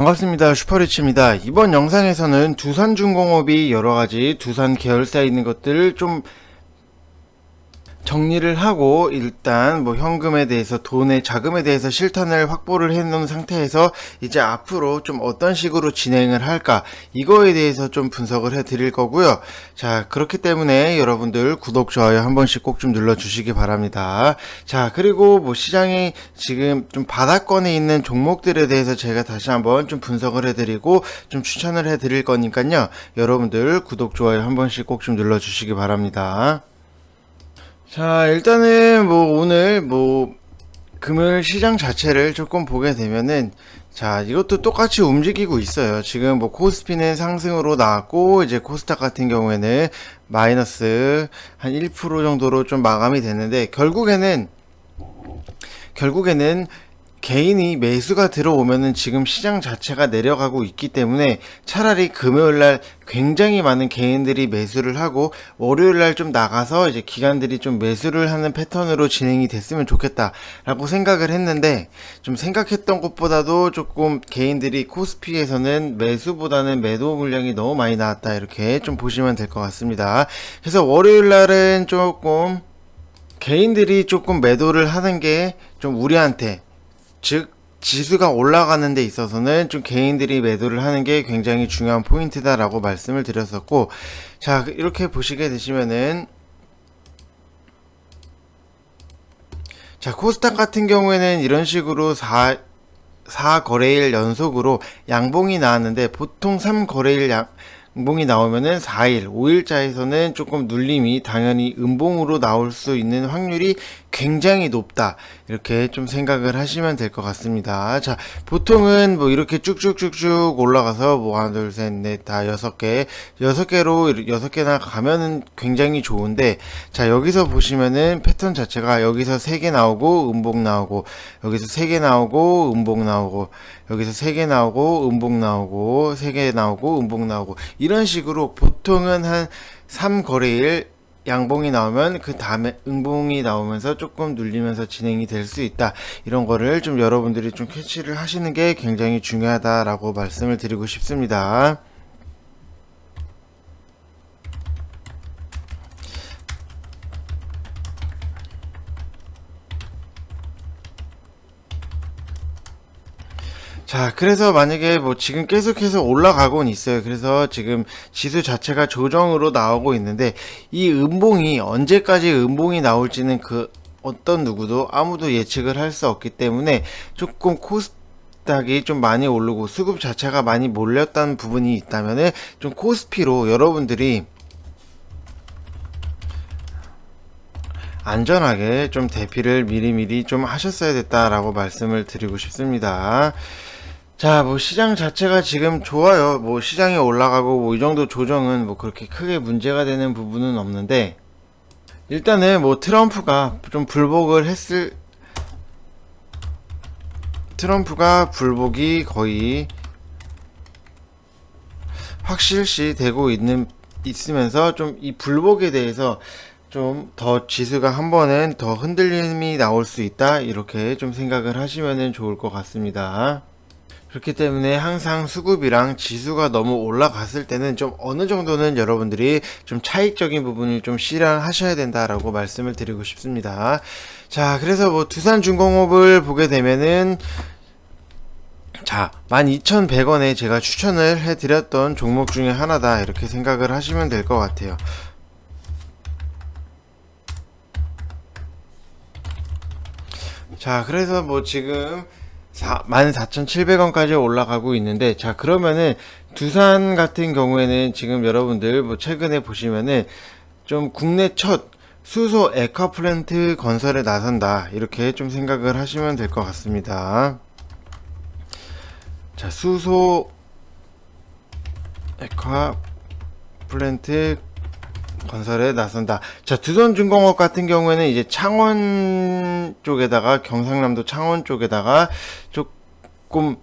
반갑습니다. 슈퍼리치입니다. 이번 영상에서는 두산중공업이 여러가지 두산 계열사에 있는 것들을 좀 정리를 하고, 일단 뭐 현금에 대해서, 돈의 자금에 대해서 실탄을 확보를 해 놓은 상태에서 이제 앞으로 좀 어떤 식으로 진행을 할까, 이거에 대해서 좀 분석을 해 드릴 거고요. 자, 그렇기 때문에 여러분들 구독, 좋아요 한 번씩 꼭 좀 눌러 주시기 바랍니다. 자, 그리고 뭐 시장이 지금 좀 바닥권에 있는 종목들에 대해서 제가 다시 한번 좀 분석을 해 드리고 좀 추천을 해 드릴 거니까요. 여러분들 구독, 좋아요 한 번씩 꼭 좀 눌러 주시기 바랍니다. 자, 일단은 뭐 오늘 뭐 금요일 시장 자체를 조금 보게 되면은, 자, 이것도 똑같이 움직이고 있어요. 지금 뭐 코스피는 상승으로 나왔고, 이제 코스닥 같은 경우에는 마이너스 한 1% 정도로 좀 마감이 됐는데, 결국에는 개인이 매수가 들어오면은 지금 시장 자체가 내려가고 있기 때문에 차라리 금요일날 굉장히 많은 개인들이 매수를 하고 월요일날 좀 나가서 이제 기관들이 좀 매수를 하는 패턴으로 진행이 됐으면 좋겠다라고 생각을 했는데, 좀 생각했던 것보다도 조금 개인들이 코스피에서는 매수보다는 매도 물량이 너무 많이 나왔다, 이렇게 좀 보시면 될 것 같습니다. 그래서 월요일날은 조금 개인들이 조금 매도를 하는 게 좀 우리한테, 즉 지수가 올라가는 데 있어서는 좀 개인들이 매도를 하는 게 굉장히 중요한 포인트다라고 말씀을 드렸었고, 자, 이렇게 보시게 되시면은, 자, 코스닥 같은 경우에는 이런 식으로 4거래일 연속으로 양봉이 나왔는데, 보통 3거래일 양봉이 나오면은 4일, 5일자에서는 조금 눌림이 당연히 음봉으로 나올 수 있는 확률이 굉장히 높다, 이렇게 좀 생각을 하시면 될 것 같습니다. 자, 보통은 뭐 이렇게 쭉쭉쭉쭉 올라가서 뭐 하나, 둘, 셋, 넷, 다 6개로 6개나 가면은 굉장히 좋은데, 자, 여기서 보시면은 패턴 자체가 여기서 3개 나오고 음봉 나오고, 여기서 3개 나오고 음봉 나오고, 여기서 3개 나오고 음봉 나오고, 3개 나오고 음봉 나오고, 이런 식으로 보통은 한 3거래일 양봉이 나오면 그 다음에 음봉이 나오면서 조금 눌리면서 진행이 될 수 있다, 이런 거를 좀 여러분들이 좀 캐치를 하시는 게 굉장히 중요하다라고 말씀을 드리고 싶습니다. 자, 그래서 만약에 뭐 지금 계속해서 올라가고는 있어요. 그래서 지금 지수 자체가 조정으로 나오고 있는데, 이 음봉이 언제까지 음봉이 나올지는 그 어떤 누구도 아무도 예측을 할 수 없기 때문에, 조금 코스닥이 좀 많이 오르고 수급 자체가 많이 몰렸다는 부분이 있다면은 좀 코스피로 여러분들이 안전하게 좀 대피를 미리미리 좀 하셨어야 됐다라고 말씀을 드리고 싶습니다. 자, 뭐 시장 자체가 지금 좋아요. 뭐 시장이 올라가고 뭐 이 정도 조정은 뭐 그렇게 크게 문제가 되는 부분은 없는데, 일단은 뭐 트럼프가 불복이 거의 확실시 되고 있으면서 좀 이 불복에 대해서 좀 더 지수가 한 번은 더 흔들림이 나올 수 있다, 이렇게 좀 생각을 하시면 좋을 것 같습니다. 그렇기 때문에 항상 수급이랑 지수가 너무 올라갔을 때는 좀 어느 정도는 여러분들이 좀 차익적인 부분을 좀 실현하셔야 된다라고 말씀을 드리고 싶습니다. 자, 그래서 뭐 두산중공업을 보게 되면은, 자, 12,100원에 제가 추천을 해드렸던 종목 중에 하나다, 이렇게 생각을 하시면 될 것 같아요. 자, 그래서 뭐 지금 14,700원까지 올라가고 있는데, 자, 그러면은 두산 같은 경우에는 지금 여러분들 뭐 최근에 보시면은 좀 국내 첫 수소 액화플랜트 건설에 나선다, 이렇게 좀 생각을 하시면 될 것 같습니다. 자, 수소 액화플랜트 건설에 나선다. 자, 두산중공업 같은 경우에는 이제 창원 쪽에다가, 경상남도 창원 쪽에다가 조금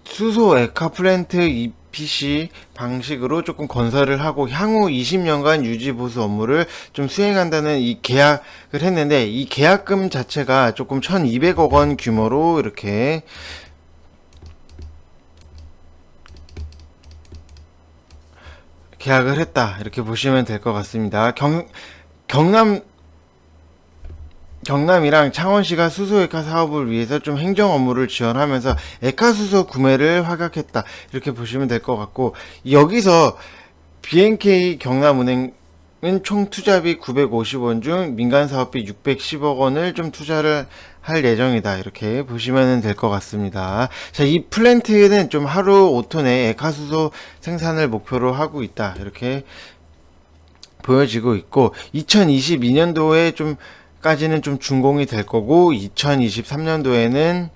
수소 액화플랜트 EPC 방식으로 조금 건설을 하고 향후 20년간 유지 보수 업무를 좀 수행한다는 이 계약을 했는데, 이 계약금 자체가 조금 1200억 원 규모로 이렇게 계약을 했다 이렇게 보시면 될 것 같습니다. 경남이랑 창원시가 수소에카 사업을 위해서 좀 행정 업무를 지원하면서 에카 수소 구매를 확약했다 이렇게 보시면 될 것 같고, 여기서 BNK 경남은행은 총 투자비 950원 중 민간 사업비 610억 원을 좀 투자를 할 예정이다 이렇게 보시면 될 것 같습니다. 자, 이 플랜트는 좀 하루 5톤의 에카수소 생산을 목표로 하고 있다 이렇게 보여지고 있고, 2022년도에 좀 까지는 좀 준공이 될 거고, 2023년도에는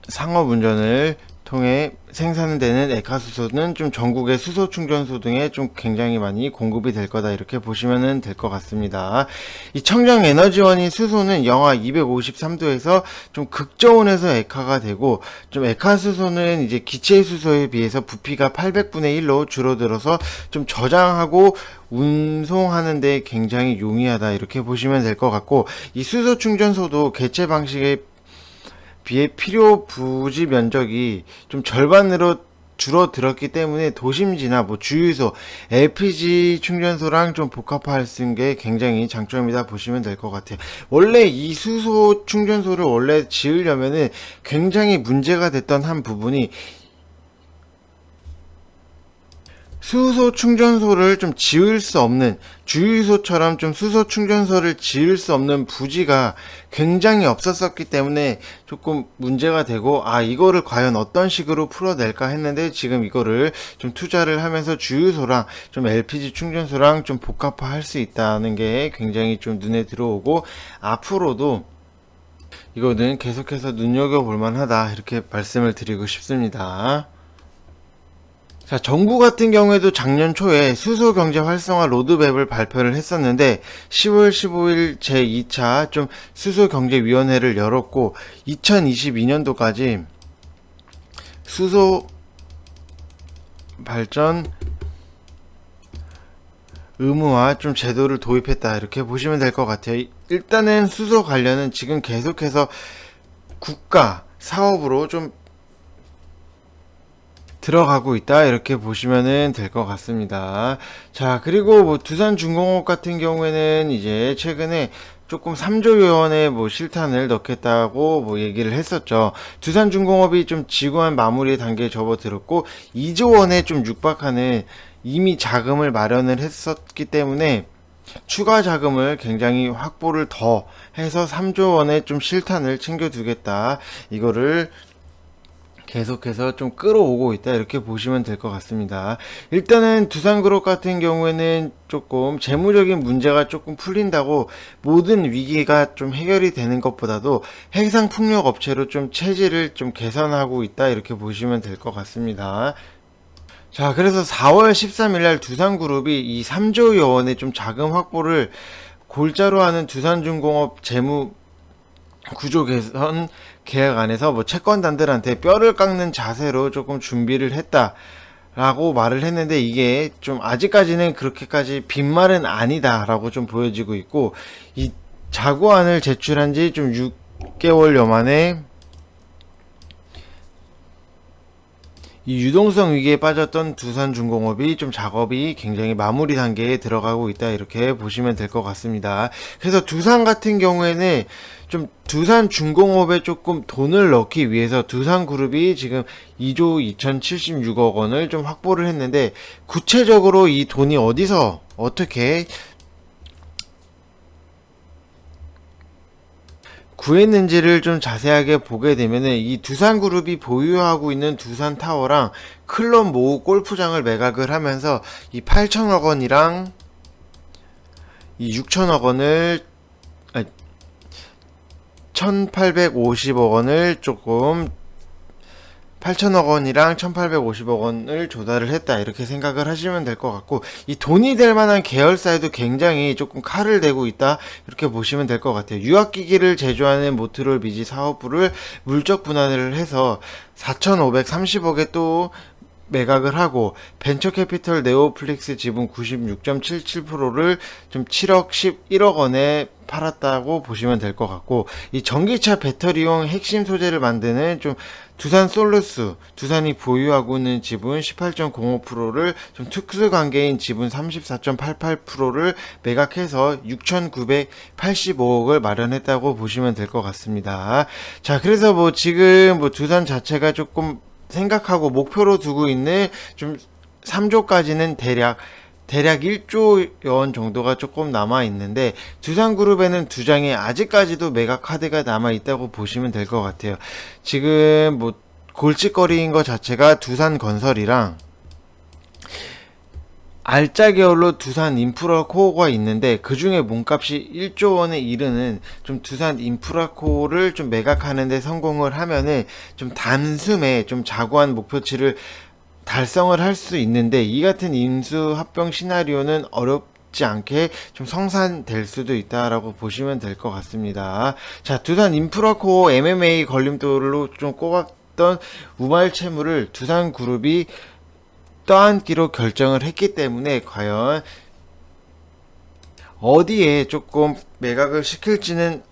상업운전을 통해 생산되는 에카수소는 좀 전국의 수소 충전소 등에 좀 굉장히 많이 공급이 될 거다 이렇게 보시면 될 것 같습니다. 이 청정 에너지원인 수소는 영하 253도에서 좀 극저온에서 액화가 되고, 좀 에카수소는 이제 기체 수소에 비해서 부피가 800분의 1로 줄어들어서 좀 저장하고 운송하는 데 굉장히 용이하다 이렇게 보시면 될 것 같고, 이 수소 충전소도 개체 방식에 비해 필요 부지 면적이 좀 절반으로 줄어들었기 때문에 도심지나 뭐 주유소, LPG 충전소랑 좀 복합화할 수 있는 게 굉장히 장점이다 보시면 될 것 같아요. 원래 이 수소 충전소를 원래 지으려면은 굉장히 문제가 됐던 한 부분이, 수소 충전소를 좀 지을 수 없는, 주유소처럼 좀 수소 충전소를 지을 수 없는 부지가 굉장히 없었었기 때문에 조금 문제가 되고, 이거를 과연 어떤 식으로 풀어낼까 했는데, 지금 이거를 좀 투자를 하면서 주유소랑 좀 LPG 충전소랑 좀 복합화 할 수 있다는 게 굉장히 좀 눈에 들어오고, 앞으로도 이거는 계속해서 눈여겨볼 만하다 이렇게 말씀을 드리고 싶습니다. 자, 정부 같은 경우에도 작년 초에 수소 경제 활성화 로드맵을 발표를 했었는데, 10월 15일 제2차 좀 수소 경제 위원회를 열었고, 2022년도까지 수소 발전 의무화 좀 제도를 도입했다 이렇게 보시면 될 것 같아요. 일단은 수소 관련은 지금 계속해서 국가 사업으로 좀 들어가고 있다 이렇게 보시면 될 것 같습니다. 자, 그리고 뭐 두산중공업 같은 경우에는 이제 최근에 조금 3조 원의 뭐 실탄을 넣겠다고 뭐 얘기를 했었죠. 두산중공업이 좀 지구한 마무리 단계에 접어들었고, 2조 원에 좀 육박하는 이미 자금을 마련을 했었기 때문에 추가 자금을 굉장히 확보를 더 해서 3조 원의 좀 실탄을 챙겨두겠다, 이거를 계속해서 좀 끌어오고 있다 이렇게 보시면 될 것 같습니다. 일단은 두산그룹 같은 경우에는 조금 재무적인 문제가 조금 풀린다고 모든 위기가 좀 해결이 되는 것보다도 해상풍력 업체로 좀 체질을 좀 개선하고 있다 이렇게 보시면 될 것 같습니다. 자, 그래서 4월 13일 날 두산그룹이 이 3조 원의 좀 자금 확보를 골자로 하는 두산중공업 재무 구조 개선 계약 안에서 뭐 채권단들한테 뼈를 깎는 자세로 조금 준비를 했다라고 말을 했는데, 이게 좀 아직까지는 그렇게까지 빈말은 아니다라고 좀 보여지고 있고, 이 자구안을 제출한 지 좀 6개월여 만에 이 유동성 위기에 빠졌던 두산중공업이 좀 작업이 굉장히 마무리 단계에 들어가고 있다 이렇게 보시면 될 것 같습니다. 그래서 두산 같은 경우에는 좀 두산중공업에 조금 돈을 넣기 위해서 두산그룹이 지금 2조 2076억 원을 좀 확보를 했는데, 구체적으로 이 돈이 어디서 어떻게 구했는지를 좀 자세하게 보게 되면은, 이 두산그룹이 보유하고 있는 두산타워랑 클럽 모우 골프장을 매각을 하면서 이 8천억 원이랑 이 6천억 원을 1850억 원을 조금 8천억 원이랑 1850억 원을 조달을 했다 이렇게 생각을 하시면 될 것 같고, 이 돈이 될 만한 계열사에도 굉장히 조금 칼을 대고 있다 이렇게 보시면 될 것 같아요. 유압기기를 제조하는 모트롤 미지 사업부를 물적 분할을 해서 4,530억에 또 매각을 하고, 벤처캐피털 네오플릭스 지분 96.77%를 좀 7억 11억 원에 팔았다고 보시면 될 것 같고, 이 전기차 배터리용 핵심 소재를 만드는 좀 두산 솔루스, 두산이 보유하고 있는 지분 18.05%를 좀 특수관계인 지분 34.88%를 매각해서 6,985억을 마련했다고 보시면 될 것 같습니다. 자, 그래서 뭐 지금 뭐 두산 자체가 조금 생각하고 목표로 두고 있는 좀 3조까지는 대략 1조 원 정도가 조금 남아 있는데, 두산그룹에는 두 장의 아직까지도 매각 카드가 남아 있다고 보시면 될 것 같아요. 지금 뭐 골칫거리인 것 자체가 두산건설이랑 알짜 계열로 두산 인프라코어가 있는데, 그 중에 몸값이 1조 원에 이르는 좀 두산 인프라코어를 좀 매각하는데 성공을 하면은 좀 단숨에 좀 자구한 목표치를 달성을 할 수 있는데, 이 같은 인수 합병 시나리오는 어렵지 않게 좀 성사될 수도 있다라고 보시면 될 것 같습니다. 자, 두산 인프라코어 MMA 걸림돌로 좀 꼽았던 우말 채무를 두산그룹이 떠안기로 결정을 했기 때문에 과연 어디에 조금 매각을 시킬지는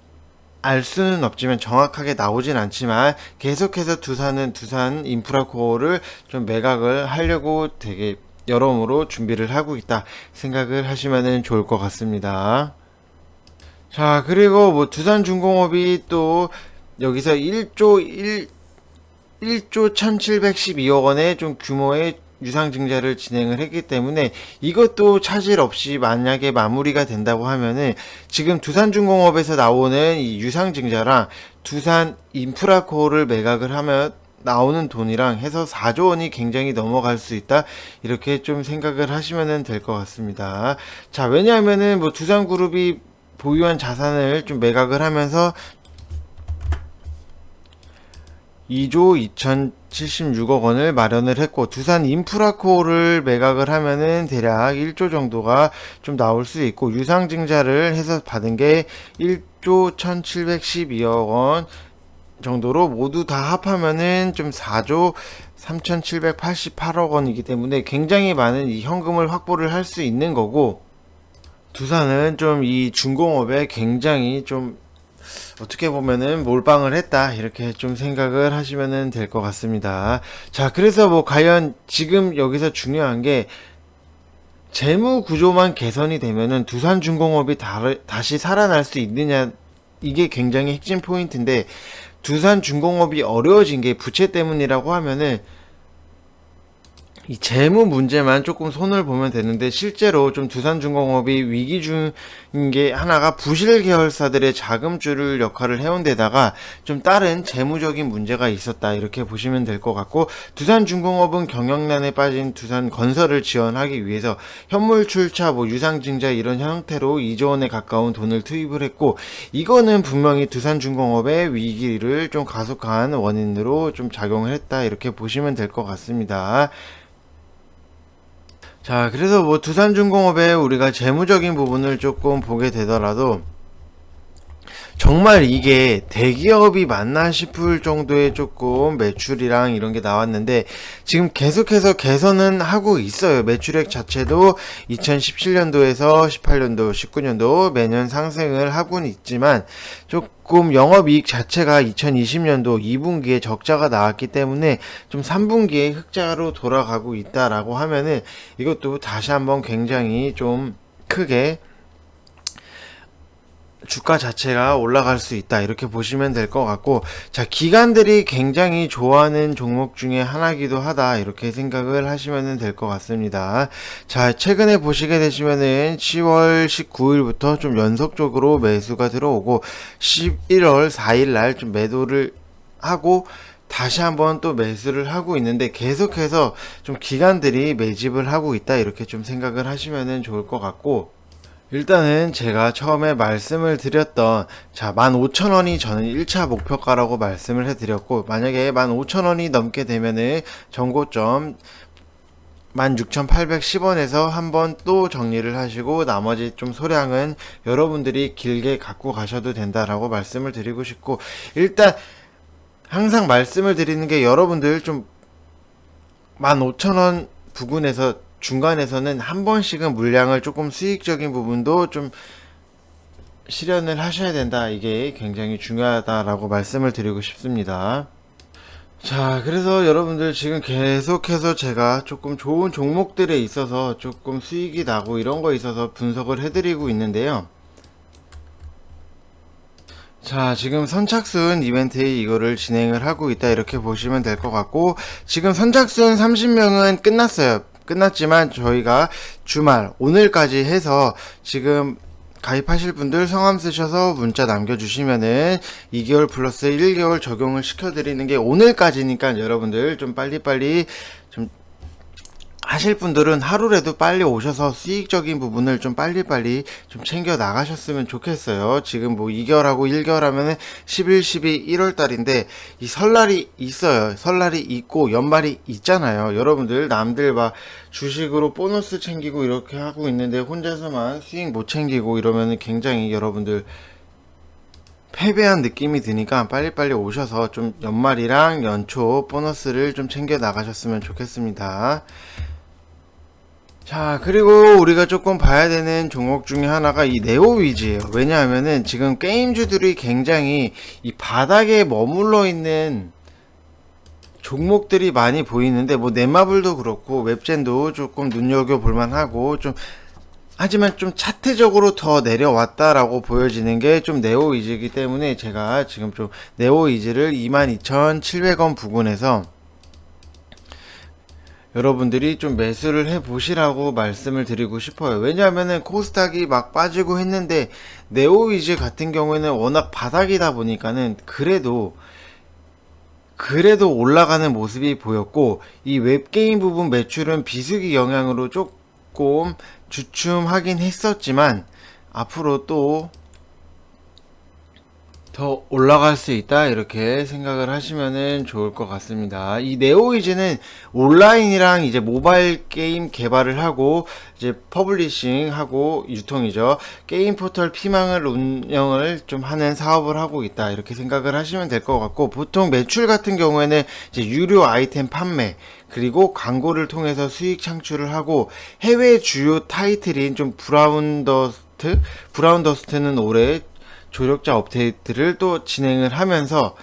알 수는 없지만, 정확하게 나오진 않지만, 계속해서 두산은 두산 인프라코어를 좀 매각을 하려고 되게 여러모로 준비를 하고 있다 생각을 하시면 좋을 것 같습니다. 자, 그리고 뭐 두산중공업이 또 여기서 1조 1712억 원의 좀 규모의 유상증자를 진행을 했기 때문에, 이것도 차질 없이 만약에 마무리가 된다고 하면은 지금 두산중공업에서 나오는 이 유상증자랑 두산 인프라코어를 매각을 하면 나오는 돈이랑 해서 4조 원이 굉장히 넘어갈 수 있다, 이렇게 좀 생각을 하시면 될 것 같습니다. 자, 왜냐하면은 뭐 두산그룹이 보유한 자산을 좀 매각을 하면서 2조 2076억 원을 마련을 했고, 두산 인프라코어를 매각을 하면은 대략 1조 정도가 좀 나올 수 있고, 유상증자를 해서 받은 게 1조 1712억 원 정도로 모두 다 합하면은 좀 4조 3788억 원이기 때문에 굉장히 많은 이 현금을 확보를 할 수 있는 거고, 두산은 좀 이 중공업에 굉장히 좀 어떻게 보면은 몰빵을 했다, 이렇게 좀 생각을 하시면 될 것 같습니다. 자, 그래서 뭐 과연 지금 여기서 중요한 게, 재무 구조만 개선이 되면은 두산중공업이 다시 살아날 수 있느냐, 이게 굉장히 핵심 포인트인데, 두산중공업이 어려워진 게 부채 때문이라고 하면은 이 재무 문제만 조금 손을 보면 되는데, 실제로 좀 두산중공업이 위기 중인 게 하나가 부실 계열사들의 자금줄 역할을 해온 데다가 좀 다른 재무적인 문제가 있었다, 이렇게 보시면 될 것 같고, 두산중공업은 경영난에 빠진 두산건설을 지원하기 위해서 현물 출차, 뭐 유상증자 이런 형태로 2조 원에 가까운 돈을 투입을 했고, 이거는 분명히 두산중공업의 위기를 좀 가속화한 원인으로 좀 작용을 했다, 이렇게 보시면 될 것 같습니다. 자, 그래서 뭐 두산중공업에 우리가 재무적인 부분을 조금 보게 되더라도, 정말 이게 대기업이 맞나 싶을 정도의 조금 매출이랑 이런 게 나왔는데, 지금 계속해서 개선은 하고 있어요. 매출액 자체도 2017년도에서 18년도, 19년도 매년 상승을 하고는 있지만, 조금 영업이익 자체가 2020년도 2분기에 적자가 나왔기 때문에 좀 3분기에 흑자로 돌아가고 있다라고 하면은, 이것도 다시 한번 굉장히 좀 크게 주가 자체가 올라갈 수 있다, 이렇게 보시면 될 것 같고, 자, 기관들이 굉장히 좋아하는 종목 중에 하나기도 하다, 이렇게 생각을 하시면 될 것 같습니다. 자, 최근에 보시게 되시면은 10월 19일부터 좀 연속적으로 매수가 들어오고, 11월 4일날 좀 매도를 하고 다시 한번 또 매수를 하고 있는데, 계속해서 좀 기관들이 매집을 하고 있다, 이렇게 좀 생각을 하시면 좋을 것 같고, 일단은 제가 처음에 말씀을 드렸던, 자, 15,000원이 저는 1차 목표가라고 말씀을 해드렸고, 만약에 15,000원이 넘게 되면은 전고점 16,810원에서 한번 또 정리를 하시고, 나머지 좀 소량은 여러분들이 길게 갖고 가셔도 된다라고 말씀을 드리고 싶고, 일단 항상 말씀을 드리는 게, 여러분들 좀 15,000원 부근에서 중간에서는 한 번씩은 물량을 조금 수익적인 부분도 좀 실현을 하셔야 된다. 이게 굉장히 중요하다라고 말씀을 드리고 싶습니다. 자, 그래서 여러분들 지금 계속해서 제가 조금 좋은 종목들에 있어서 조금 수익이 나고 이런 거 있어서 분석을 해드리고 있는데요. 자, 지금 선착순 이벤트에 이거를 진행을 하고 있다 이렇게 보시면 될 것 같고, 지금 선착순 30명은 끝났어요. 끝났지만 저희가 주말 오늘까지 해서 지금 가입하실 분들 성함 쓰셔서 문자 남겨주시면은 2개월 플러스 1개월 적용을 시켜드리는 게 오늘까지니까 여러분들 좀 빨리빨리 좀 하실 분들은 하루라도 빨리 오셔서 수익적인 부분을 좀 빨리빨리 좀 챙겨 나가셨으면 좋겠어요. 지금 뭐 2개월하고 1개월 하면은 11, 12, 1월 달인데 이 설날이 있어요. 설날이 있고 연말이 있잖아요. 여러분들 남들 막 주식으로 보너스 챙기고 이렇게 하고 있는데 혼자서만 수익 못 챙기고 이러면은 굉장히 여러분들 패배한 느낌이 드니까 빨리빨리 오셔서 좀 연말이랑 연초 보너스를 좀 챙겨 나가셨으면 좋겠습니다. 자, 그리고 우리가 조금 봐야 되는 종목 중에 하나가 이 네오위즈예요. 왜냐하면은 지금 게임주들이 굉장히 이 바닥에 머물러 있는 종목들이 많이 보이는데, 뭐 넷마블도 그렇고 웹젠도 조금 눈여겨볼 만하고 좀, 하지만 좀 차트적으로 더 내려왔다라고 보여지는 게 좀 네오위즈이기 때문에 제가 지금 좀 네오위즈를 22,700원 부근에서 여러분들이 좀 매수를 해 보시라고 말씀을 드리고 싶어요. 왜냐하면은 코스닥이 막 빠지고 했는데 네오위즈 같은 경우에는 워낙 바닥이다 보니까는 그래도 올라가는 모습이 보였고, 이 웹게임 부분 매출은 비수기 영향으로 조금 주춤하긴 했었지만 앞으로 또 더 올라갈 수 있다 이렇게 생각을 하시면은 좋을 것 같습니다. 이 네오이즈는 온라인이랑 이제 모바일 게임 개발을 하고 이제 퍼블리싱 하고 유통이죠. 게임 포털 피망을 운영을 좀 하는 사업을 하고 있다 이렇게 생각을 하시면 될 것 같고, 보통 매출 같은 경우에는 이제 유료 아이템 판매 그리고 광고를 통해서 수익 창출을 하고, 해외 주요 타이틀인 좀 브라운더스트는 올해 조력자 업데이트를 또 진행을 하면서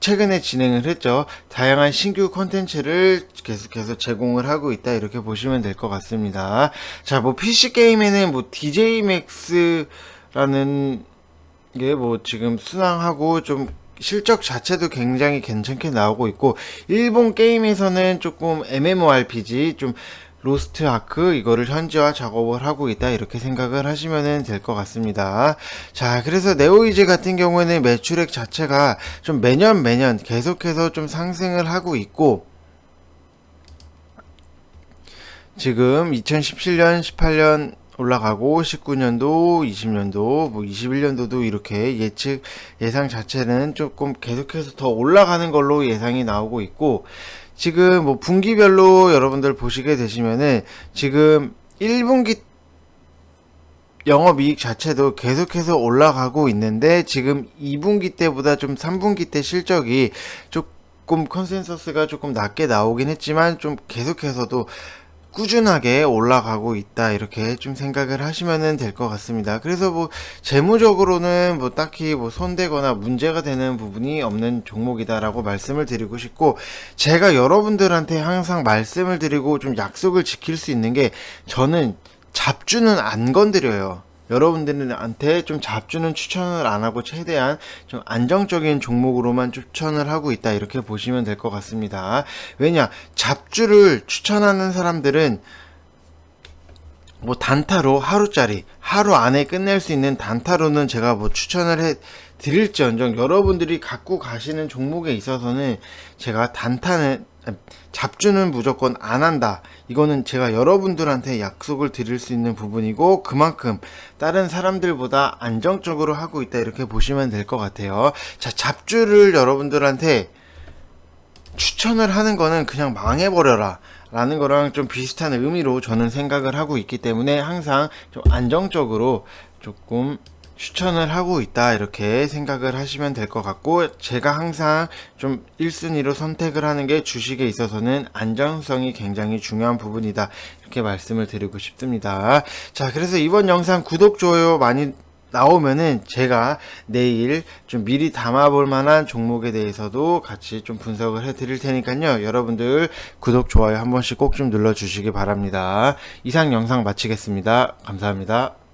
최근에 진행을 했죠. 다양한 신규 콘텐츠를 계속해서 제공을 하고 있다 이렇게 보시면 될 것 같습니다. 자, 뭐 PC 게임에는 뭐 DJ Max라는 게 뭐 지금 순항하고 좀 실적 자체도 굉장히 괜찮게 나오고 있고, 일본 게임에서는 조금 MMORPG 좀 로스트 아크 이거를 현지화 작업을 하고 있다 이렇게 생각을 하시면 될 것 같습니다. 자, 그래서 네오이즈 같은 경우에는 매출액 자체가 좀 매년 계속해서 좀 상승을 하고 있고, 지금 2017년 18년 올라가고 19년도 20년도 뭐 21년도도 이렇게 예상 자체는 조금 계속해서 더 올라가는 걸로 예상이 나오고 있고, 지금 뭐 분기별로 여러분들 보시게 되시면은 지금 1분기 영업이익 자체도 계속해서 올라가고 있는데, 지금 2분기 때보다 좀 3분기 때 실적이 조금 컨센서스가 조금 낮게 나오긴 했지만 좀 계속해서도 꾸준하게 올라가고 있다 이렇게 좀 생각을 하시면 될 것 같습니다. 그래서 뭐 재무적으로는 뭐 딱히 뭐 손대거나 문제가 되는 부분이 없는 종목이다라고 말씀을 드리고 싶고, 제가 여러분들한테 항상 말씀을 드리고 좀 약속을 지킬 수 있는 게, 저는 잡주는 안 건드려요. 여러분들한테 좀 잡주는 추천을 안 하고 최대한 좀 안정적인 종목으로만 추천을 하고 있다 이렇게 보시면 될 것 같습니다. 왜냐, 잡주를 추천하는 사람들은 뭐 단타로 하루 안에 끝낼 수 있는 단타로는 제가 뭐 추천을 해 드릴지언정, 여러분들이 갖고 가시는 종목에 있어서는 제가 잡주는 무조건 안 한다. 이거는 제가 여러분들한테 약속을 드릴 수 있는 부분이고, 그만큼 다른 사람들보다 안정적으로 하고 있다 이렇게 보시면 될 것 같아요. 자, 잡주를 여러분들한테 추천을 하는 거는 그냥 망해버려라 라는 거랑 좀 비슷한 의미로 저는 생각을 하고 있기 때문에 항상 좀 안정적으로 조금 추천을 하고 있다 이렇게 생각을 하시면 될 것 같고, 제가 항상 좀 1순위로 선택을 하는 게 주식에 있어서는 안정성이 굉장히 중요한 부분이다 이렇게 말씀을 드리고 싶습니다. 자, 그래서 이번 영상 구독, 좋아요 많이 나오면은 제가 내일 좀 미리 담아볼 만한 종목에 대해서도 같이 좀 분석을 해 드릴 테니까요. 여러분들 구독, 좋아요 한 번씩 꼭 좀 눌러주시기 바랍니다. 이상 영상 마치겠습니다. 감사합니다.